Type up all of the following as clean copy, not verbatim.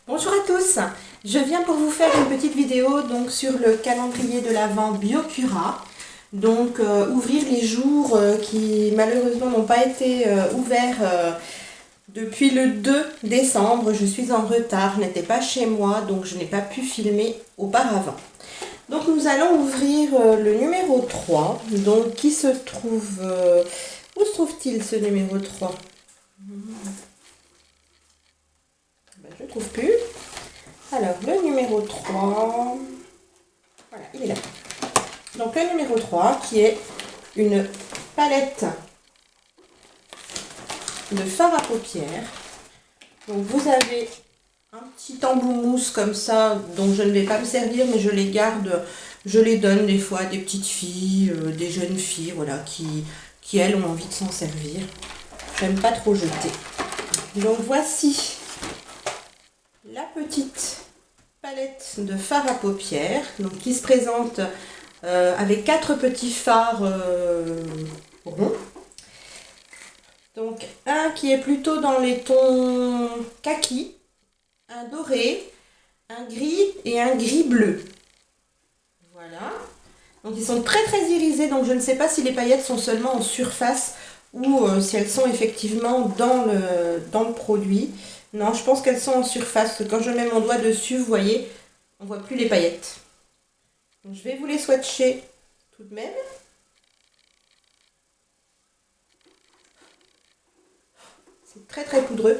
Bonjour à tous, je viens pour vous faire une petite vidéo donc, sur le calendrier de l'Avent Biocura. Donc ouvrir les jours qui malheureusement n'ont pas été ouverts depuis le 2 décembre. Je suis en retard, je n'étais pas chez moi donc je n'ai pas pu filmer auparavant. Donc nous allons ouvrir le numéro 3, donc qui se trouve... où se trouve-t-il ce numéro 3? Je ne trouve plus. Alors, le numéro 3, voilà, il est là. Donc, le numéro 3, qui est une palette de fard à paupières. Donc, vous avez un petit embout mousse comme ça, dont je ne vais pas me servir, mais je les garde, je les donne des fois à des petites filles, des jeunes filles, voilà, qui elles ont envie de s'en servir. J'aime pas trop jeter. Donc, voici la petite palette de fard à paupières, donc qui se présente avec 4 petits fards ronds. Donc un qui est plutôt dans les tons kaki, un doré, un gris et un gris bleu. Voilà. Donc ils sont très très irisés, donc je ne sais pas si les paillettes sont seulement en surface ou si elles sont effectivement dans le produit. Non, je pense qu'elles sont en surface. Quand je mets mon doigt dessus, vous voyez, on ne voit plus les paillettes. Donc, je vais vous les swatcher tout de même. C'est très très poudreux.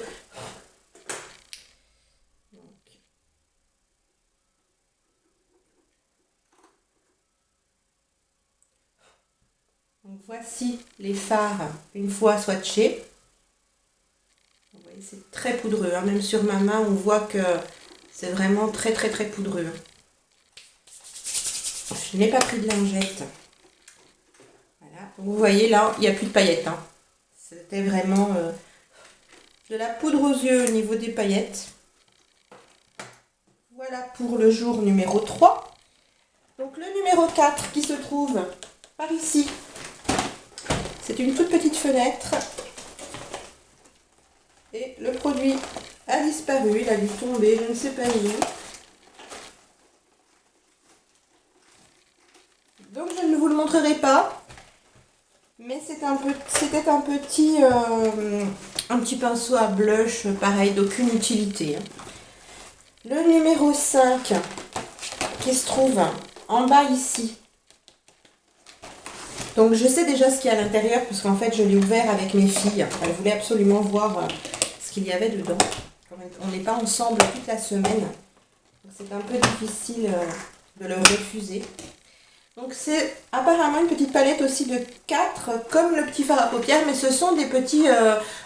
Donc voici les fards une fois swatchés. Vous voyez, c'est très poudreux. Hein. Même sur ma main, on voit que c'est vraiment très très très poudreux. Je n'ai pas pris de lingette. Voilà. Donc, vous voyez là, il n'y a plus de paillettes. Hein. C'était vraiment de la poudre aux yeux au niveau des paillettes. Voilà pour le jour numéro 3. Donc le numéro 4 qui se trouve par ici. C'est une toute petite fenêtre. Et le produit a disparu, il a dû tomber, je ne sais pas où. Donc je ne vous le montrerai pas. Mais c'était un petit pinceau à blush, pareil, d'aucune utilité. Le numéro 5 qui se trouve en bas ici. Donc je sais déjà ce qu'il y a à l'intérieur parce qu'en fait je l'ai ouvert avec mes filles. Elles voulaient absolument voir ce qu'il y avait dedans. On n'est pas ensemble toute la semaine. C'est un peu difficile de le refuser. Donc c'est apparemment une petite palette aussi de 4 comme le petit fard à paupières, mais ce sont des petits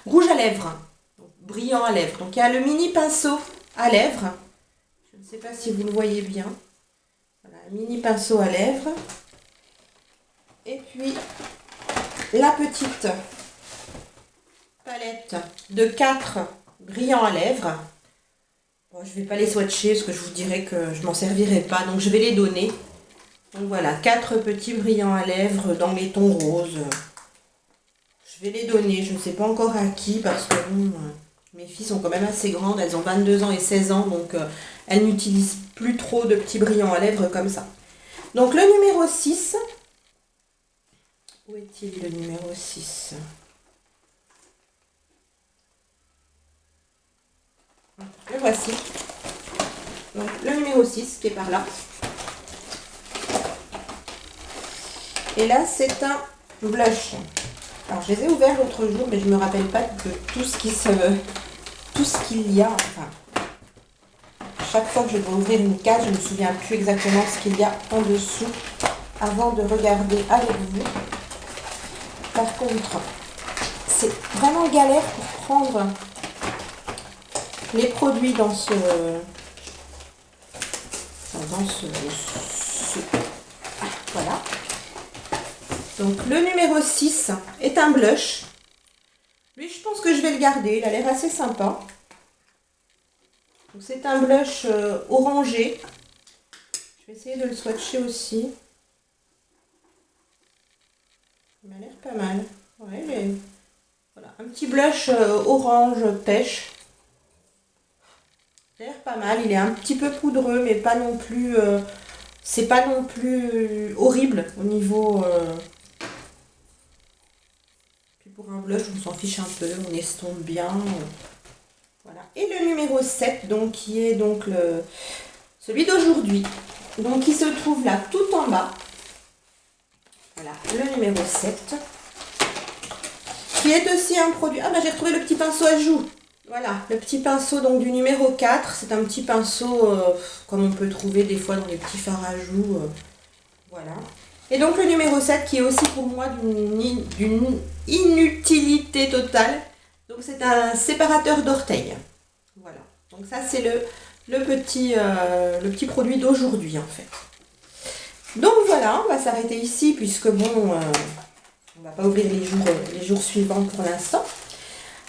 rouges à lèvres, donc, brillants à lèvres. Donc il y a le mini pinceau à lèvres. Je ne sais pas si vous le voyez bien. Voilà, un mini pinceau à lèvres. Et puis la petite palette de 4 brillants à lèvres. Bon, je ne vais pas les swatcher parce que je vous dirais que je m'en servirai pas, donc je vais les donner. Donc voilà, 4 petits brillants à lèvres dans les tons roses. Je vais les donner, je ne sais pas encore à qui parce que bon, mes filles sont quand même assez grandes, elles ont 22 ans et 16 ans, donc elles n'utilisent plus trop de petits brillants à lèvres comme ça. Donc le numéro 6, où est-il le numéro 6? Le voici. Donc le numéro 6 qui est par là. Et là, c'est un blush. Alors, je les ai ouverts l'autre jour, mais je ne me rappelle pas de tout ce qu'il y a. Enfin, chaque fois que je dois ouvrir une case, je ne me souviens plus exactement ce qu'il y a en dessous avant de regarder avec vous. Par contre, c'est vraiment galère pour prendre les produits dans ce voilà. Donc le numéro 6 est un blush. Lui, je pense que je vais le garder. Il a l'air assez sympa. C'est un blush orangé. Je vais essayer de le swatcher aussi. Il m'a l'air pas mal. Ouais, mais... voilà. Un petit blush orange pêche. Il a l'air pas mal, il est un petit peu poudreux, mais pas non plus... c'est pas non plus horrible au niveau... Puis pour un blush, on s'en fiche un peu, on estompe bien. Voilà. Et le numéro 7, donc, qui est donc celui d'aujourd'hui. Donc il se trouve là tout en bas. Voilà, le numéro 7. Qui est aussi un produit... Ah bah j'ai retrouvé le petit pinceau à joues. Voilà, le petit pinceau donc du numéro 4. C'est un petit pinceau comme on peut trouver des fois dans les petits fards à joues. Voilà. Et donc le numéro 7 qui est aussi pour moi d'une inutilité totale. Donc c'est un séparateur d'orteils. Voilà. Donc ça c'est le petit produit d'aujourd'hui en fait. Donc voilà, on va s'arrêter ici puisque bon, on va pas ouvrir les jours suivants pour l'instant.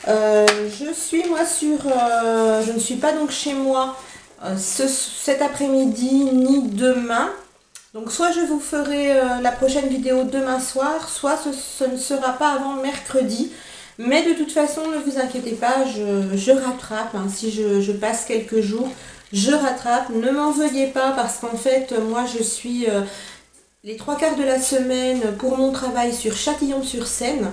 Je suis moi je ne suis pas donc chez moi cet après-midi ni demain. Donc soit je vous ferai la prochaine vidéo demain soir, soit ce ne sera pas avant mercredi. Mais de toute façon, ne vous inquiétez pas, je rattrape. Hein. Si je passe quelques jours, je rattrape. Ne m'en veuillez pas parce qu'en fait, moi je suis les 3/4 de la semaine pour mon travail sur Châtillon-sur-Seine.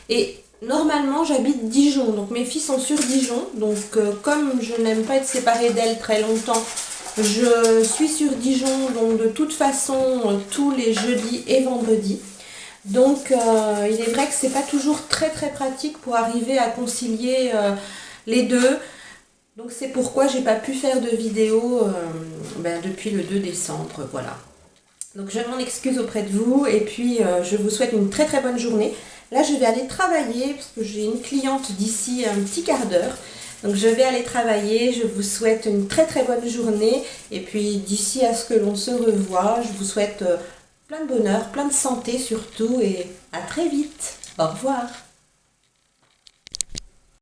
Et normalement, j'habite Dijon. Donc mes filles sont sur Dijon. Donc comme je n'aime pas être séparée d'elles très longtemps, je suis sur Dijon. Donc de toute façon, tous les jeudis et vendredis. Donc il est vrai que c'est pas toujours très pratique pour arriver à concilier les deux. Donc c'est pourquoi j'ai pas pu faire de vidéo depuis le 2 décembre. Voilà. Donc je m'en excuse auprès de vous et puis je vous souhaite une très bonne journée. Là je vais aller travailler parce que j'ai une cliente d'ici un petit quart d'heure. Donc je vais aller travailler, je vous souhaite une très bonne journée. Et puis d'ici à ce que l'on se revoie, je vous souhaite plein de bonheur, plein de santé surtout et à très vite. Au revoir.